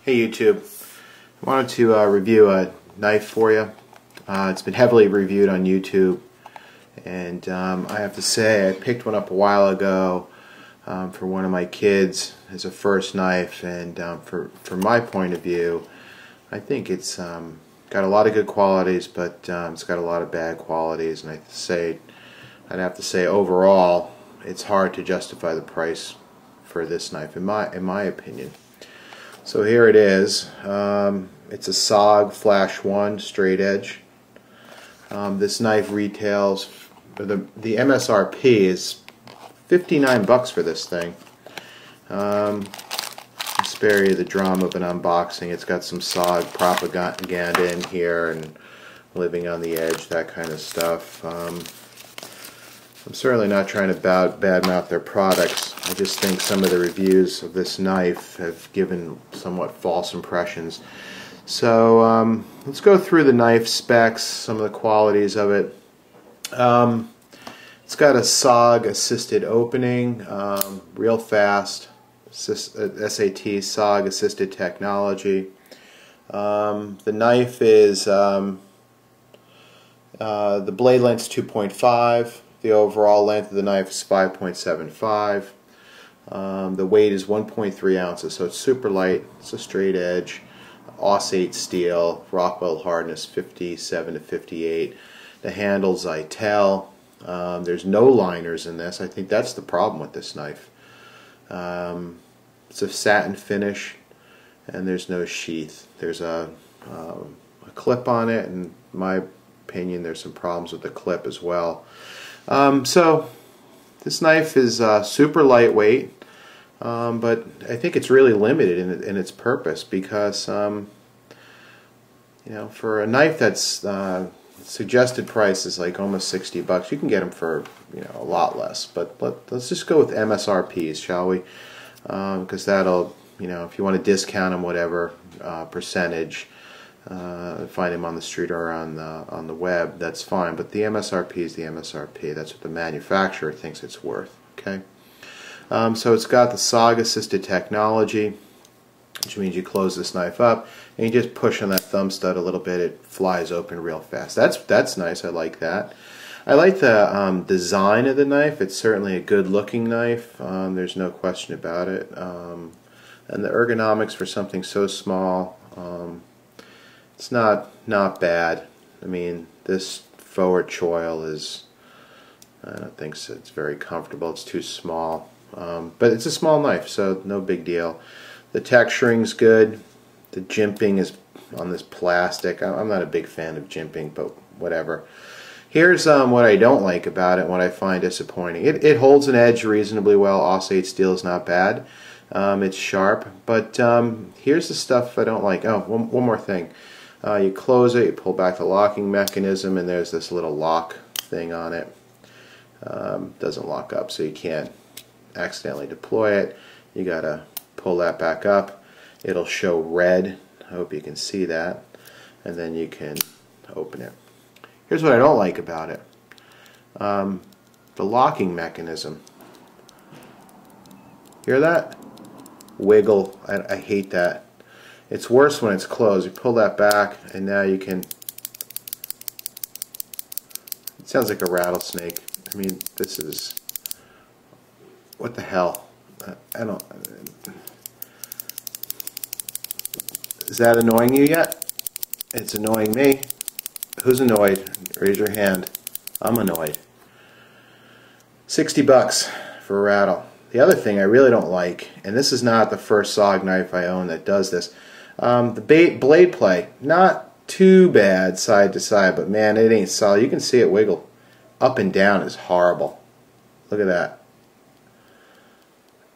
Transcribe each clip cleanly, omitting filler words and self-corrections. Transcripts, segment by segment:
Hey YouTube, I wanted to review a knife for you. It's been heavily reviewed on YouTube, and I have to say I picked one up a while ago for one of my kids as a first knife, and from my point of view, I think it's got a lot of good qualities, but it's got a lot of bad qualities, and I'd have to say overall it's hard to justify the price for this knife in my opinion. So here it is. It's a SOG Flash 1 straight edge. This knife retails, the MSRP is $59 for this thing. I'll spare you the drama of an unboxing. It's got some SOG propaganda in here and living on the edge, that kind of stuff. I'm certainly not trying to badmouth their products. I just think some of the reviews of this knife have given somewhat false impressions. So let's go through the knife specs, some of the qualities of it. It's got a SOG Assisted opening, real fast, SAT, Sog Assisted Technology. The knife is, the blade length is 2.5. The overall length of the knife is 5.75. The weight is 1.3 ounces, so it's super light. It's a straight edge, AUS-8 steel, Rockwell hardness 57 to 58. The handle's Zytel. There's no liners in this. I think that's the problem with this knife. It's a satin finish, and there's no sheath. There's a clip on it, and in my opinion there's some problems with the clip as well. So this knife is super lightweight, but I think it's really limited in its purpose because you know, for a knife that's suggested price is like almost $60, you can get them for, you know, a lot less. But let's just go with MSRPs, shall we? Because that'll, you know, if you want to discount them, whatever percentage. Find them on the street or on the web, that's fine, but the MSRP is the MSRP. That's what the manufacturer thinks it's worth. Okay, so it's got the Sog Assisted Technology, which means you close this knife up and you just push on that thumb stud a little bit, it flies open real fast. That's nice. I like that. I like the design of the knife. It's certainly a good looking knife, there's no question about it, and the ergonomics for something so small, it's not bad. I mean, this forward choil is, I don't think so, it's very comfortable. It's too small, but it's a small knife, so no big deal. The texturing's good. The jimping is on this plastic. I'm not a big fan of jimping, but whatever. Here's what I don't like about it and what I find disappointing. It holds an edge reasonably well. AUS-8 steel is not bad. It's sharp, but here's the stuff I don't like. Oh, one more thing. You close it, you pull back the locking mechanism, and there's this little lock thing on it. Doesn't lock up, so you can't accidentally deploy it. You gotta pull that back up. It'll show red. I hope you can see that. And then you can open it. Here's what I don't like about it. The locking mechanism. Hear that? Wiggle. I hate that. It's worse when it's closed. You pull that back and now you can, it sounds like a rattlesnake. I mean, this is, what the hell? I don't, is that annoying you yet? It's annoying me. Who's annoyed? Raise your hand. I'm annoyed. $60 for a rattle. The other thing I really don't like, and this is not the first SOG knife I own that does this, the blade play, not too bad side to side, but man, it ain't solid. You can see it wiggle. Up and down is horrible. Look at that.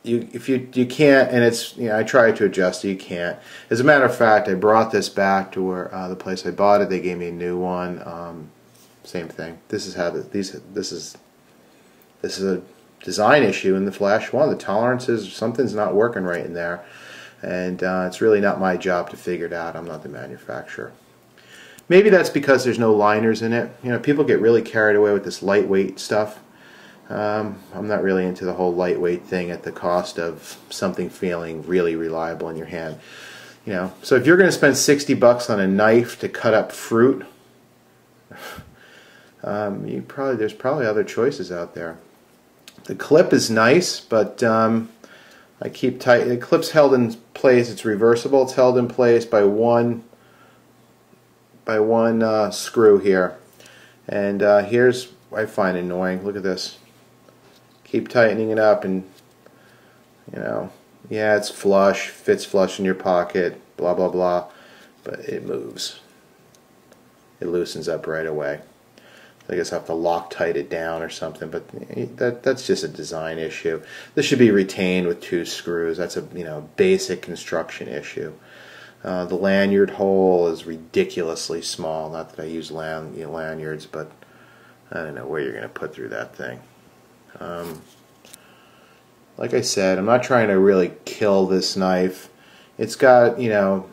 If you can't, and it's, you know, I tried to adjust it, you can't. As a matter of fact, I brought this back to where the place I bought it. They gave me a new one. Same thing. This is how this is a design issue in the Flash 1. The tolerances, something's not working right in there, and it's really not my job to figure it out. I'm not the manufacturer. Maybe that's because there's no liners in it. You know, people get really carried away with this lightweight stuff. I'm not really into the whole lightweight thing at the cost of something feeling really reliable in your hand. You know, so if you're going to spend 60 bucks on a knife to cut up fruit, there's probably other choices out there. The clip is nice, but I keep tight. The clip's held in place. It's reversible. It's held in place by one screw here. And here's what I find annoying. Look at this. Keep tightening it up, and you know, yeah, it's flush, fits flush in your pocket, blah blah blah, but it moves. It loosens up right away. I guess I have to Loctite it down or something, but that's just a design issue. This should be retained with 2 screws. That's a basic construction issue. The lanyard hole is ridiculously small. Not that I use lanyards, but I don't know where you're going to put through that thing. Like I said, I'm not trying to really kill this knife. It's got,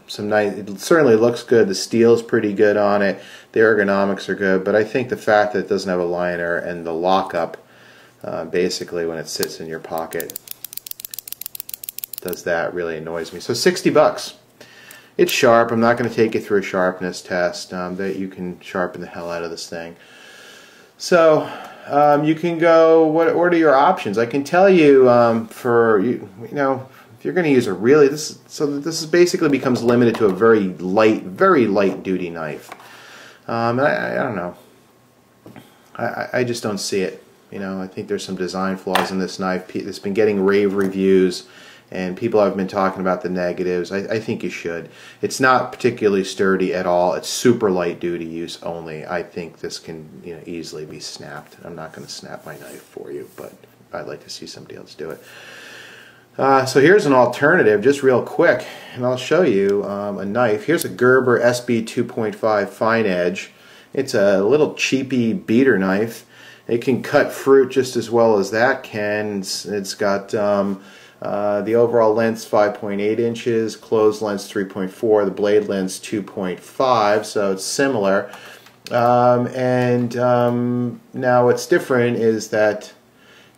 some nice, it certainly looks good. The steel's pretty good on it. The ergonomics are good, but I think the fact that it doesn't have a liner and the lockup, basically when it sits in your pocket, does that, really annoys me. So 60 bucks. It's sharp. I'm not going to take you through a sharpness test. That you can sharpen the hell out of this thing. So you can go. What are your options? I can tell you for if you're going to use a really this is basically becomes limited to a very light duty knife. And I don't know. I just don't see it. I think there's some design flaws in this knife. It's been getting rave reviews, and people have been talking about the negatives. I think you should. It's not particularly sturdy at all. It's super light duty use only. I think this can easily be snapped. I'm not going to snap my knife for you, but I'd like to see somebody else do it. So here's an alternative, just real quick, and I'll show you a knife. Here's a Gerber SB 2.5 fine edge. It's a little cheapy beater knife. It can cut fruit just as well as that can. It's got the overall length 5.8 inches, closed length 3.4, the blade length 2.5, so it's similar. Now what's different is that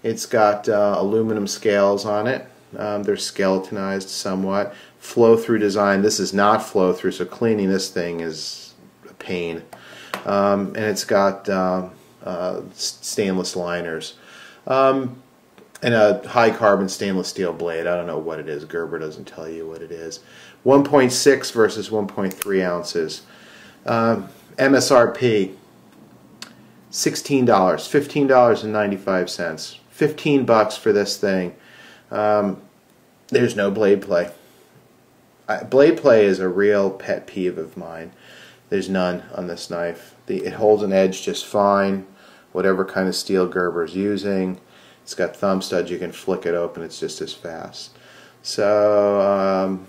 it's got aluminum scales on it. They're skeletonized somewhat. Flow-through design. This is not flow-through, so cleaning this thing is a pain. And it's got stainless liners. And a high carbon stainless steel blade. I don't know what it is. Gerber doesn't tell you what it is. 1.6 versus 1.3 ounces. MSRP $16, $15.95. 15 bucks for this thing. There's no blade play. Blade play is a real pet peeve of mine. There's none on this knife. It holds an edge just fine, whatever kind of steel Gerber's using. It's got thumb studs. You can flick it open. It's just as fast. So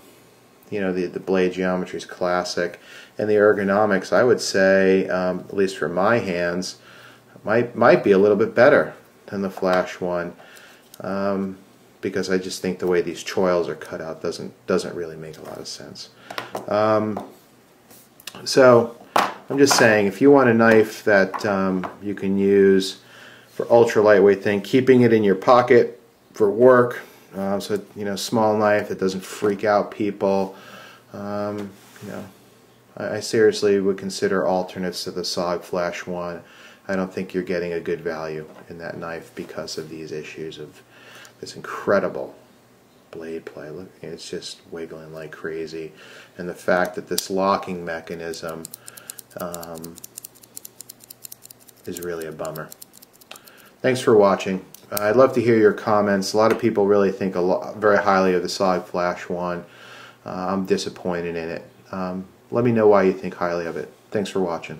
the blade geometry is classic, and the ergonomics, I would say, at least for my hands, might be a little bit better than the Flash one. Because I just think the way these choils are cut out doesn't really make a lot of sense. So I'm just saying, if you want a knife that you can use for ultra lightweight thing, keeping it in your pocket for work, so small knife that doesn't freak out people. I seriously would consider alternates to the SOG Flash 1. I don't think you're getting a good value in that knife because of these issues of this incredible blade play. Look, it's just wiggling like crazy, and the fact that this locking mechanism is really a bummer. Thanks for watching. I'd love to hear your comments. A lot of people really think very highly of the SOG Flash 1. I'm disappointed in it. Let me know why you think highly of it. Thanks for watching.